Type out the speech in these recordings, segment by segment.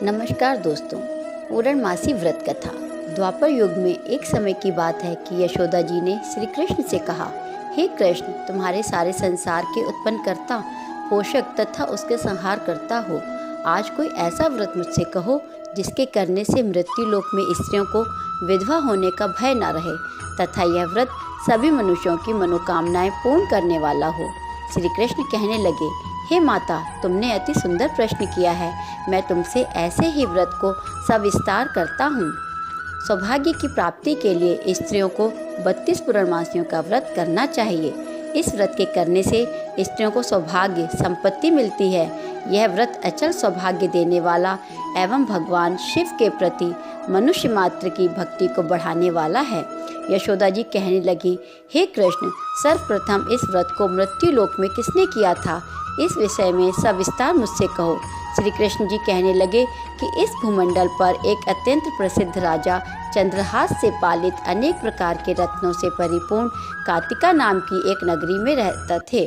नमस्कार दोस्तों। पूर्णमासी व्रत कथा। द्वापर युग में एक समय की बात है कि यशोदा जी ने श्री कृष्ण से कहा, हे कृष्ण, तुम्हारे सारे संसार के उत्पन्न करता, पोषक तथा उसके संहार करता हो, आज कोई ऐसा व्रत मुझसे कहो जिसके करने से मृत्यु लोक में स्त्रियों को विधवा होने का भय न रहे तथा यह व्रत सभी मनुष्यों की मनोकामनाएं पूर्ण करने वाला हो। श्री कृष्ण कहने लगे, हे माता, तुमने अति सुंदर प्रश्न किया है। मैं तुमसे ऐसे ही व्रत को सविस्तार करता हूँ। सौभाग्य की प्राप्ति के लिए स्त्रियों को 32 पूर्णमासियों का व्रत करना चाहिए। इस व्रत के करने से स्त्रियों को सौभाग्य संपत्ति मिलती है। यह व्रत अचल सौभाग्य देने वाला एवं भगवान शिव के प्रति मनुष्य मात्र की भक्ति को बढ़ाने वाला है। यशोदा जी कहने लगी, हे कृष्ण, सर्वप्रथम इस व्रत को मृत्यु लोक में किसने किया था? इस विषय में सविस्तार मुझसे कहो। श्री कृष्ण जी कहने लगे कि इस भूमंडल पर एक अत्यंत प्रसिद्ध राजा चंद्रहास से पालित अनेक प्रकार के रत्नों से परिपूर्ण कार्तिका नाम की एक नगरी में रहते थे।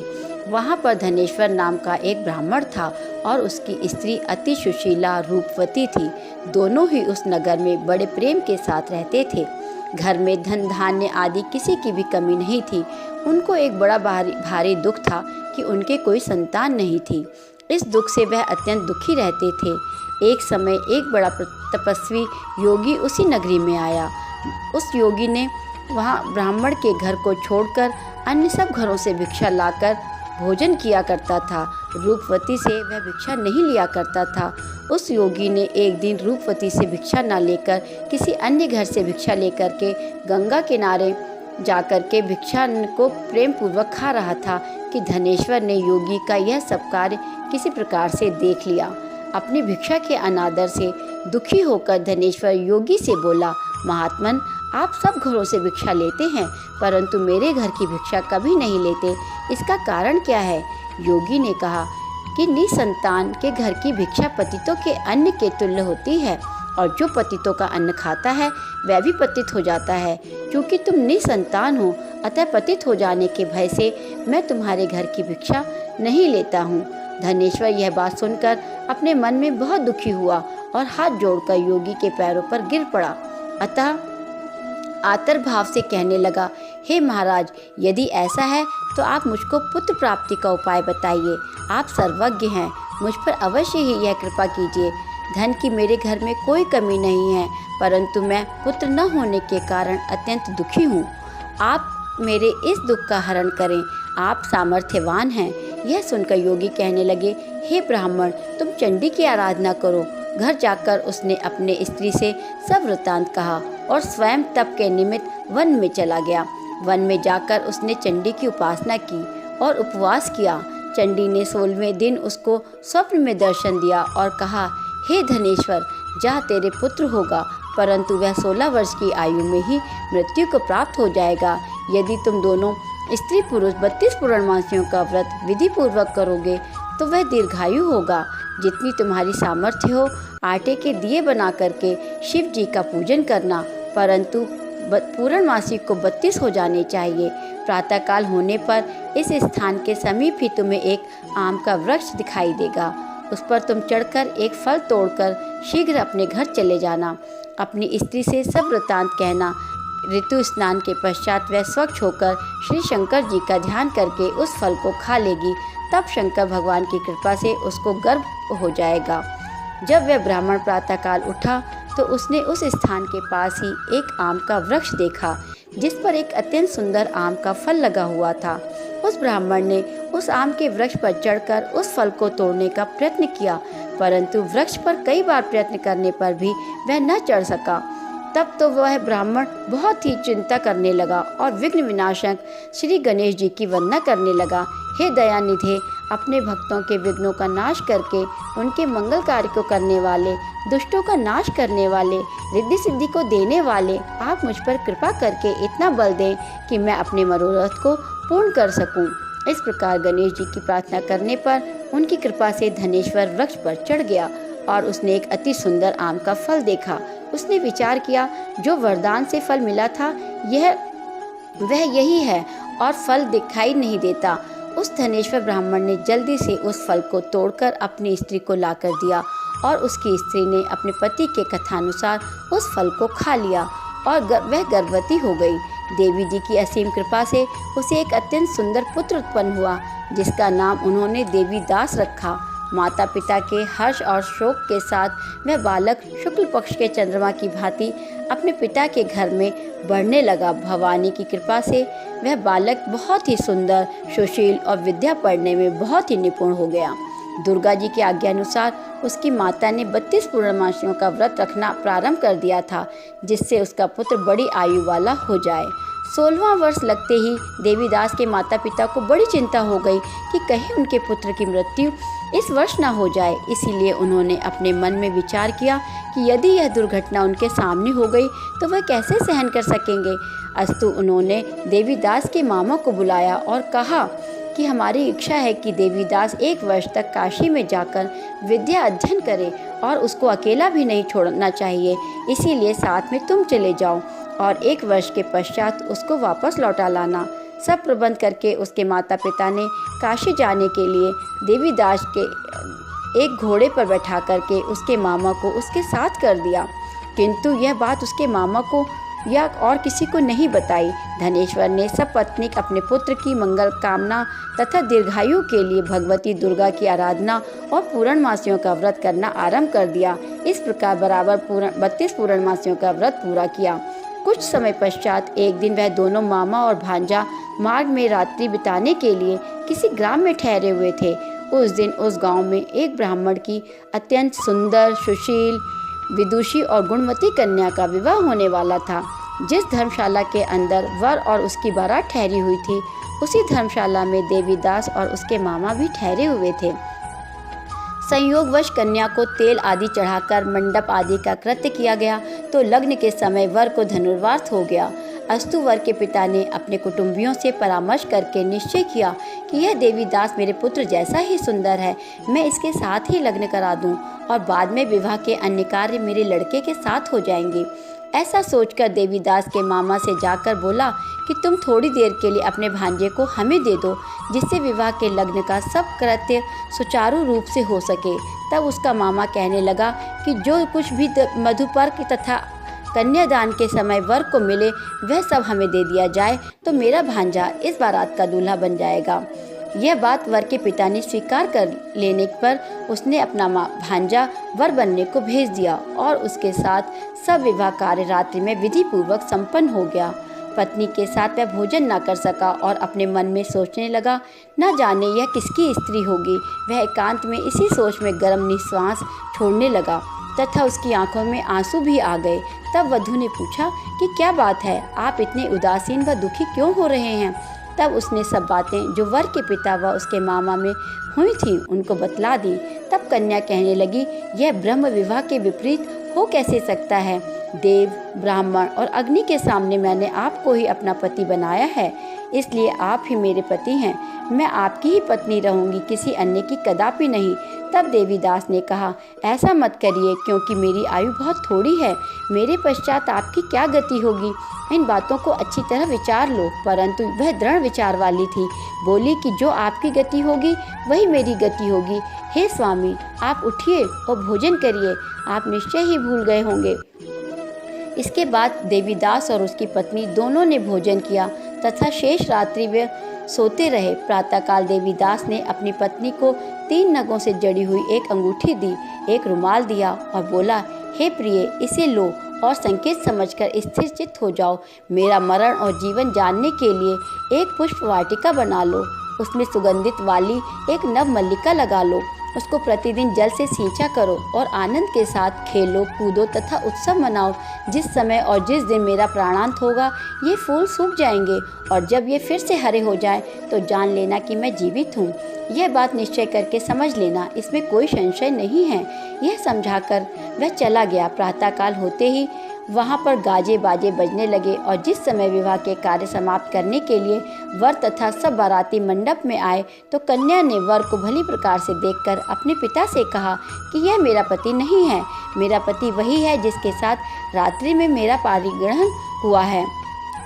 वहाँ पर धनेश्वर नाम का एक ब्राह्मण था और उसकी स्त्री अति सुशीला रूपवती थी। दोनों ही उस नगर में बड़े प्रेम के साथ रहते थे। घर में धन धान्य आदि किसी की भी कमी नहीं थी। उनको एक बड़ा भारी दुख था कि उनके कोई संतान नहीं थी। इस दुख से वह अत्यंत दुखी रहते थे। एक समय एक बड़ा तपस्वी योगी उसी नगरी में आया। उस योगी ने वहाँ ब्राह्मण के घर को छोड़कर अन्य सब घरों से भिक्षा लाकर भोजन किया करता था। रूपवती से वह भिक्षा नहीं लिया करता था। उस योगी ने एक दिन रूपवती से भिक्षा न लेकर किसी अन्य घर से भिक्षा लेकर के गंगा किनारे जाकर के भिक्षा को प्रेम पूर्वक खा रहा था कि धनेश्वर ने योगी का यह सब कार्य किसी प्रकार से देख लिया। अपनी भिक्षा के अनादर से दुखी होकर धनेश्वर योगी से बोला, महात्मन, आप सब घरों से भिक्षा लेते हैं परंतु मेरे घर की भिक्षा कभी नहीं लेते, इसका कारण क्या है? योगी ने कहा कि निसंतान के घर की भिक्षा पतितों के अन्न के तुल्य होती है और जो पतितों का अन्न खाता है वह भी पतित हो जाता है। क्योंकि तुम निसंतान हो, अतः पतित हो जाने के भय से मैं तुम्हारे घर की भिक्षा नहीं लेता हूँ। धनेश्वर यह बात सुनकर अपने मन में बहुत दुखी हुआ और हाथ जोड़कर योगी के पैरों पर गिर पड़ा। अतः आतर भाव से कहने लगा, हे महाराज, यदि ऐसा है तो आप मुझको पुत्र प्राप्ति का उपाय बताइए। आप सर्वज्ञ हैं, मुझ पर अवश्य ही यह कृपा कीजिए। धन की मेरे घर में कोई कमी नहीं है परंतु मैं पुत्र न होने के कारण अत्यंत दुखी हूँ। आप मेरे इस दुख का हरण करें, आप सामर्थ्यवान हैं। यह सुनकर योगी कहने लगे, हे ब्राह्मण, तुम चंडी की आराधना करो। घर जाकर उसने अपने स्त्री से सब वृत्तांत कहा और स्वयं तप के निमित्त वन में चला गया। वन में जाकर उसने चंडी की उपासना की और उपवास किया। चंडी ने 16वें दिन उसको स्वप्न में दर्शन दिया और कहा, हे धनेश्वर, जा, तेरे पुत्र होगा परंतु वह 16 वर्ष की आयु में ही मृत्यु को प्राप्त हो जाएगा। यदि तुम दोनों स्त्री पुरुष 32 पूर्णमासियों का व्रत विधि पूर्वक करोगे तो वह दीर्घायु होगा। जितनी तुम्हारी सामर्थ्य हो आटे के दिए बना करके शिव जी का पूजन करना, परंतु पूर्णमासी को 32 हो जाने चाहिए। प्रातःकाल होने पर इस स्थान के समीप ही तुम्हें एक आम का वृक्ष दिखाई देगा। उस पर तुम चढ़कर एक फल तोड़कर शीघ्र अपने घर चले जाना। अपनी स्त्री से सब वृत्तांत कहना। ऋतु स्नान के पश्चात वह स्वच्छ होकर श्री शंकर जी का ध्यान करके उस फल को खा लेगी। तब शंकर भगवान की कृपा से उसको गर्भ हो जाएगा। जब वह ब्राह्मण प्रातःकाल उठा तो उसने उस स्थान के पास ही एक आम का वृक्ष देखा जिस पर एक अत्यंत सुंदर आम का फल लगा हुआ था। उस ब्राह्मण ने उस आम के वृक्ष पर चढ़कर उस फल को तोड़ने का प्रयत्न किया परंतु वृक्ष पर कई बार प्रयत्न करने पर भी वह न चढ़ सका। तब तो वह ब्राह्मण बहुत ही चिंता करने लगा और विघ्न विनाशक श्री गणेश जी की वंदना करने लगा। हे दयानिधे, अपने भक्तों के विघ्नों का नाश करके उनके मंगल कार्य को करने वाले, दुष्टों का नाश करने वाले, रिद्धि सिद्धि को देने वाले, आप मुझ पर कृपा करके इतना बल दें कि मैं अपने मनोरथ को पूर्ण कर सकूं। इस प्रकार गणेश जी की प्रार्थना करने पर उनकी कृपा से धनेश्वर वृक्ष पर चढ़ गया और उसने एक अति सुंदर आम का फल देखा। उसने विचार किया, जो वरदान से फल मिला था वह यही है और फल दिखाई नहीं देता। उस धनेश्वर ब्राह्मण ने जल्दी से उस फल को तोड़कर अपनी स्त्री को लाकर दिया और उसकी स्त्री ने अपने पति के कथानुसार उस फल को खा लिया और वह गर्भवती हो गई। देवी जी की असीम कृपा से उसे एक अत्यंत सुंदर पुत्र उत्पन्न हुआ, जिसका नाम उन्होंने देवीदास रखा। माता पिता के हर्ष और शोक के साथ वह बालक शुक्ल पक्ष के चंद्रमा की भांति अपने पिता के घर में बढ़ने लगा। भवानी की कृपा से वह बालक बहुत ही सुंदर, सुशील और विद्या पढ़ने में बहुत ही निपुण हो गया। दुर्गा जी की आज्ञा अनुसार उसकी माता ने 32 पूर्णमासियों का व्रत रखना प्रारंभ कर दिया था, जिससे उसका पुत्र बड़ी आयु वाला हो जाए। 16वां वर्ष लगते ही देवीदास के माता पिता को बड़ी चिंता हो गई कि कहीं उनके पुत्र की मृत्यु इस वर्ष न हो जाए। इसीलिए उन्होंने अपने मन में विचार किया कि यदि यह दुर्घटना उनके सामने हो गई तो वह कैसे सहन कर सकेंगे। अस्तु उन्होंने देवीदास के मामा को बुलाया और कहा कि हमारी इच्छा है कि देवीदास 1 वर्ष तक काशी में जाकर विद्या अध्ययन करे और उसको अकेला भी नहीं छोड़ना चाहिए, इसीलिए साथ में तुम चले जाओ और 1 वर्ष के पश्चात उसको वापस लौटा लाना। सब प्रबंध करके उसके माता पिता ने काशी जाने के लिए देवीदास के एक घोड़े पर बैठा करके उसके मामा को उसके साथ कर दिया, किंतु यह बात उसके मामा को या और किसी को नहीं बताई। धनेश्वर ने सब पत्नीक अपने पुत्र की मंगल कामना तथा दीर्घायु के लिए भगवती दुर्गा की आराधना और पूर्णमासियों का व्रत करना आरंभ कर दिया। इस प्रकार बराबर 32 पूर्णमासियों का व्रत पूरा किया। कुछ समय पश्चात एक दिन वह दोनों मामा और भांजा मार्ग में रात्रि बिताने के लिए किसी ग्राम में ठहरे हुए थे। उस दिन उस गांव में एक ब्राह्मण की अत्यंत सुंदर, सुशील, विदुषी और गुणवती कन्या का विवाह होने वाला था। जिस धर्मशाला के अंदर वर और उसकी बारात ठहरी हुई थी, उसी धर्मशाला में देवीदास और उसके मामा भी ठहरे हुए थे। संयोगवश कन्या को तेल आदि चढ़ाकर मंडप आदि का कृत्य किया गया तो लग्न के समय वर को धनुर्वात हो गया। अस्तु वर के पिता ने अपने कुटुंबियों से परामर्श करके निश्चय किया कि यह देवीदास मेरे पुत्र जैसा ही सुंदर है, मैं इसके साथ ही लग्न करा दूं और बाद में विवाह के अन्य कार्य मेरे लड़के के साथ हो जाएंगे। ऐसा सोचकर देवीदास के मामा से जाकर बोला कि तुम थोड़ी देर के लिए अपने भांजे को हमें दे दो, जिससे विवाह के लग्न का सब कृत्य सुचारू रूप से हो सके। तब उसका मामा कहने लगा कि जो कुछ भी मधुपर्क तथा कन्यादान के समय वर को मिले वह सब हमें दे दिया जाए तो मेरा भांजा इस बारात का दूल्हा बन जाएगा। यह बात वर के पिता ने स्वीकार कर लेने पर उसने अपना भांजा वर बनने को भेज दिया और उसके साथ सब विवाह कार्य रात्रि में विधि पूर्वक संपन्न हो गया। पत्नी के साथ वह भोजन न कर सका और अपने मन में सोचने लगा, न जाने यह किसकी स्त्री होगी। वह एकांत में इसी सोच में गर्म निश्वास छोड़ने लगा तथा उसकी आंखों में आंसू भी आ गए। तब वधू ने पूछा कि क्या बात है, आप इतने उदासीन व दुखी क्यों हो रहे हैं। तब उसने सब बातें जो वर के पिता व उसके मामा में हुई थी उनको बतला दी। तब कन्या कहने लगी, यह ब्रह्म विवाह के विपरीत हो कैसे सकता है। देव, ब्राह्मण और अग्नि के सामने मैंने आपको ही अपना पति बनाया है, इसलिए आप ही मेरे पति हैं। मैं आपकी ही पत्नी रहूंगी, किसी अन्य की कदापि नहीं। तब देवीदास ने कहा, ऐसा मत करिए, क्योंकि मेरी आयु बहुत थोड़ी है, मेरे पश्चात आपकी क्या गति होगी। इन बातों को अच्छी तरह विचार लो। परंतु वह दृढ़ विचार वाली थी, बोली कि जो आपकी गति होगी वही मेरी गति होगी। हे स्वामी, आप उठिए और भोजन करिए, आप निश्चय ही भूल गए होंगे। इसके बाद देवीदास और उसकी पत्नी दोनों ने भोजन किया तथा शेष रात्रि वे सोते रहे। प्रातःकाल देवीदास ने अपनी पत्नी को 3 नगों से जड़ी हुई एक अंगूठी दी, एक रुमाल दिया और बोला, हे प्रिय, इसे लो और संकेत समझकर स्थिर चित्त हो जाओ। मेरा मरण और जीवन जानने के लिए एक पुष्प वाटिका बना लो, उसमें सुगंधित वाली एक नव मल्लिका लगा लो, उसको प्रतिदिन जल से सींचा करो और आनंद के साथ खेलो, कूदो तथा उत्सव मनाओ। जिस समय और जिस दिन मेरा प्राणांत होगा ये फूल सूख जाएंगे और जब ये फिर से हरे हो जाए तो जान लेना कि मैं जीवित हूँ। यह बात निश्चय करके समझ लेना, इसमें कोई संशय नहीं है। यह समझाकर वह चला गया। प्रातःकाल होते ही वहाँ पर गाजे बाजे बजने लगे और जिस समय विवाह के कार्य समाप्त करने के लिए वर तथा सब बाराती मंडप में आए तो कन्या ने वर को भली प्रकार से देखकर अपने पिता से कहा कि यह मेरा पति नहीं है, मेरा पति वही है जिसके साथ रात्रि में मेरा पारिग्रहण हुआ है।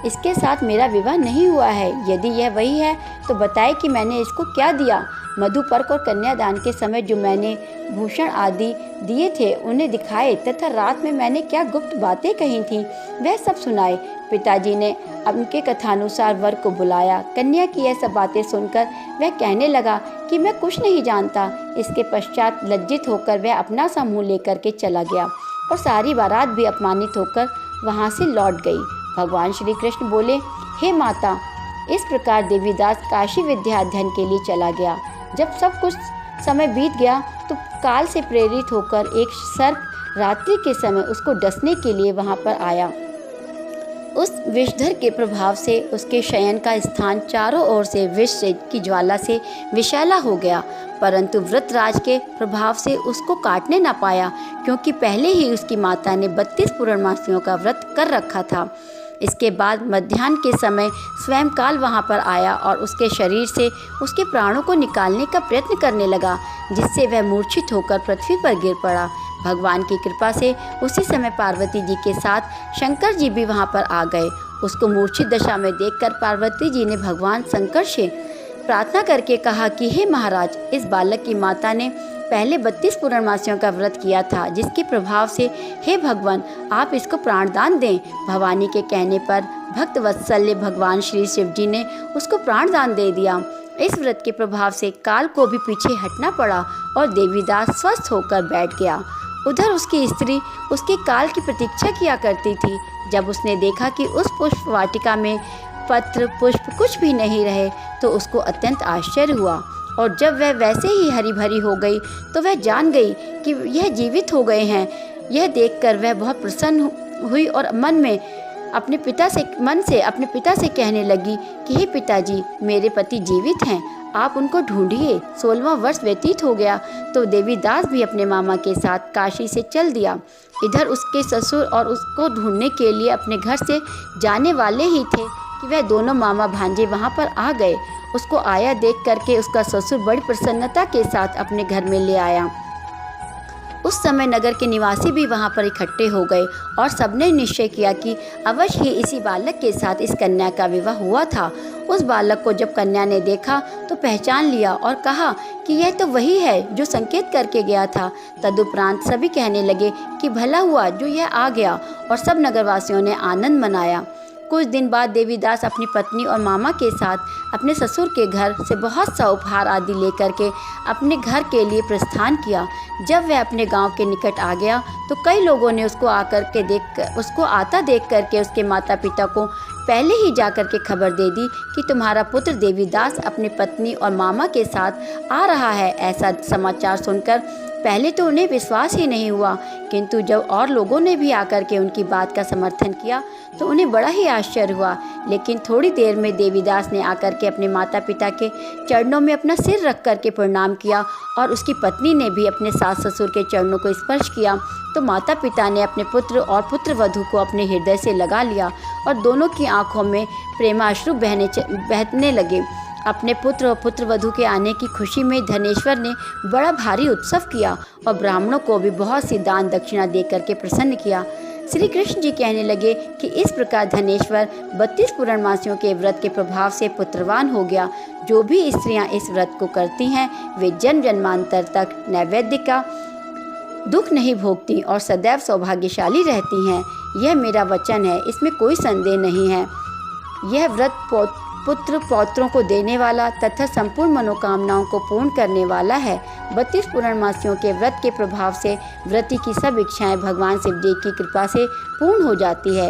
इसके साथ मेरा विवाह नहीं हुआ है। यदि यह वही है तो बताए कि मैंने इसको क्या दिया। मधुपर्क और कन्यादान के समय जो मैंने भूषण आदि दिए थे उन्हें दिखाए तथा रात में मैंने क्या गुप्त बातें कही थीं वह सब सुनाए। पिताजी ने उनके कथानुसार वर को बुलाया। कन्या की यह सब बातें सुनकर वह कहने लगा कि मैं कुछ नहीं जानता। इसके पश्चात लज्जित होकर वह अपना सा मुँह लेकर के चला गया और सारी बारात भी अपमानित होकर वहाँ से लौट गई। भगवान श्री कृष्ण बोले, हे माता, इस प्रकार देवीदास काशी विद्या अध्ययन के लिए चला गया। जब सब कुछ समय बीत गया तो काल से प्रेरित होकर एक सर्प रात्रि के समय उसको डसने के लिए वहाँ पर आया। उस विषधर के प्रभाव से उसके शयन का स्थान चारों ओर से विष की ज्वाला से विषैला हो गया, परंतु व्रतराज के प्रभाव से उसको काटने न पाया, क्योंकि पहले ही उसकी माता ने 32 पूर्णमासियों का व्रत कर रखा था। इसके बाद मध्याह्न के समय स्वयं काल वहाँ पर आया और उसके शरीर से उसके प्राणों को निकालने का प्रयत्न करने लगा, जिससे वह मूर्छित होकर पृथ्वी पर गिर पड़ा। भगवान की कृपा से उसी समय पार्वती जी के साथ शंकर जी भी वहाँ पर आ गए। उसको मूर्छित दशा में देखकर पार्वती जी ने भगवान शंकर से प्रार्थना करके कहा कि हे महाराज, इस बालक की माता ने पहले 32 पूर्णमासियों का व्रत किया था, जिसके प्रभाव से हे भगवान आप इसको प्राणदान दें। भवानी के कहने पर भक्त वत्सल्य भगवान श्री शिव जी ने उसको प्राणदान दे दिया। इस व्रत के प्रभाव से काल को भी पीछे हटना पड़ा और देवीदास स्वस्थ होकर बैठ गया। उधर उसकी स्त्री उसके काल की प्रतीक्षा किया करती थी। जब उसने देखा कि उस पुष्प वाटिका में पत्र पुष्प कुछ भी नहीं रहे तो उसको अत्यंत आश्चर्य हुआ, और जब वह वैसे ही हरी भरी हो गई तो वह जान गई कि यह जीवित हो गए हैं। यह देखकर वह बहुत प्रसन्न हुई और मन से अपने पिता से कहने लगी कि हे पिताजी, मेरे पति जीवित हैं, आप उनको ढूंढिए। 16वां वर्ष व्यतीत हो गया तो देवीदास भी अपने मामा के साथ काशी से चल दिया। इधर उसके ससुर और उसको ढूंढने के लिए अपने घर से जाने वाले ही थे कि वह दोनों मामा भांजे वहाँ पर आ गए। उसको आया देख करके उसका ससुर बड़ी प्रसन्नता के साथ अपने घर में ले आया। उस समय नगर के निवासी भी वहाँ पर इकट्ठे हो गए और सबने निश्चय किया कि अवश्य ही इसी बालक के साथ इस कन्या का विवाह हुआ था। उस बालक को जब कन्या ने देखा तो पहचान लिया और कहा कि यह तो वही है जो संकेत करके गया था। तदुपरांत सभी कहने लगे कि भला हुआ जो यह आ गया, और सब नगरवासियों ने आनंद मनाया। कुछ दिन बाद देवीदास अपनी पत्नी और मामा के साथ अपने ससुर के घर से बहुत सा उपहार आदि लेकर के अपने घर के लिए प्रस्थान किया। जब वह अपने गांव के निकट आ गया तो कई लोगों ने उसको आता देख करके उसके माता पिता को पहले ही जाकर के खबर दे दी कि तुम्हारा पुत्र देवीदास अपनी पत्नी और मामा के साथ आ रहा है। ऐसा समाचार सुनकर पहले तो उन्हें विश्वास ही नहीं हुआ, किंतु जब और लोगों ने भी आकर के उनकी बात का समर्थन किया तो उन्हें बड़ा ही आश्चर्य हुआ। लेकिन थोड़ी देर में देवीदास ने आकर के अपने माता पिता के चरणों में अपना सिर रख करके प्रणाम किया और उसकी पत्नी ने भी अपने सास ससुर के चरणों को स्पर्श किया। तो माता पिता ने अपने पुत्र और पुत्रवधू को अपने हृदय से लगा लिया और दोनों की आंखों में प्रेमाश्रु बहने लगे। अपने पुत्र और पुत्रवधू के आने की खुशी में धनेश्वर ने बड़ा भारी उत्सव किया और ब्राह्मणों को भी बहुत सी दान दक्षिणा दे करके प्रसन्न किया। श्री कृष्ण जी कहने लगे कि इस प्रकार धनेश्वर 32 पूर्णमासियों के व्रत के प्रभाव से पुत्रवान हो गया। जो भी स्त्रियां इस व्रत को करती हैं वे जन्म जन्मांतर तक नैवेद्य का दुख नहीं भोगती और सदैव सौभाग्यशाली रहती हैं। यह मेरा वचन है, इसमें कोई संदेह नहीं है। यह व्रत पुत्र पौत्रों को देने वाला तथा संपूर्ण मनोकामनाओं को पूर्ण करने वाला है। 32 पूर्णमासियों के व्रत के प्रभाव से व्रती की सब इच्छाएं भगवान शिव जी की कृपा से पूर्ण हो जाती है।